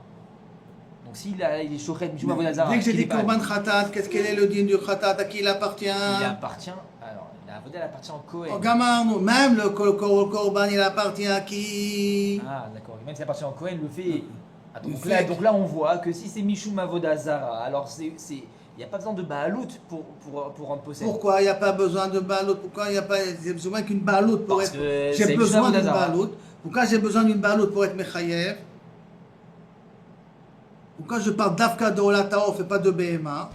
[SPEAKER 3] Donc s'il est shochet, mais Vodazara.
[SPEAKER 1] Dès que j'ai dit Korban Khatat, quel est le din du Khatat, à qui il appartient?
[SPEAKER 3] Il appartient. Alors, la Avoda elle appartient au Kohen.
[SPEAKER 1] Oh, gamin, même le Korban, il appartient à qui?
[SPEAKER 3] Ah, d'accord. Même s'il appartient au Kohen, le fait. Attends,
[SPEAKER 1] Le
[SPEAKER 3] donc,
[SPEAKER 1] fait
[SPEAKER 3] donc là, on voit que si c'est Mishum Avoda Zara, alors il n'y a pas besoin de Baalout pour rendre possède.
[SPEAKER 1] Pourquoi il n'y a pas besoin de balout? Pourquoi il n'y a pas j'ai besoin qu'une balout pour
[SPEAKER 3] Parce
[SPEAKER 1] être.
[SPEAKER 3] que
[SPEAKER 1] J'ai
[SPEAKER 3] c'est
[SPEAKER 1] besoin
[SPEAKER 3] Mishum
[SPEAKER 1] d'une
[SPEAKER 3] Avoda Zara.
[SPEAKER 1] balout. Pourquoi j'ai besoin d'une balout pour être mechayev? Pourquoi je parle d'Afka de Olataof et pas de BMA?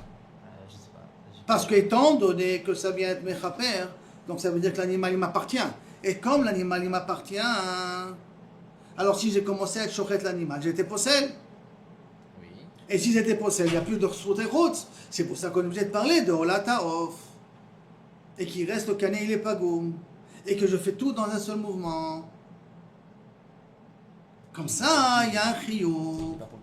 [SPEAKER 3] Je sais pas.
[SPEAKER 1] Parce qu'étant donné que ça vient être mechaper, donc ça veut dire que l'animal il m'appartient. Et comme l'animal il m'appartient, alors si j'ai commencé à être chochet l'animal, j'ai été possède.
[SPEAKER 3] Oui.
[SPEAKER 1] Et si j'étais possède, il n'y a plus de routes. C'est pour ça qu'on est obligé de parler de Olataof. Et qu'il reste le canet, il est pas goum. Et que je fais tout dans un seul mouvement. Comme ça, il y a un chiyou.
[SPEAKER 3] C'est pas pour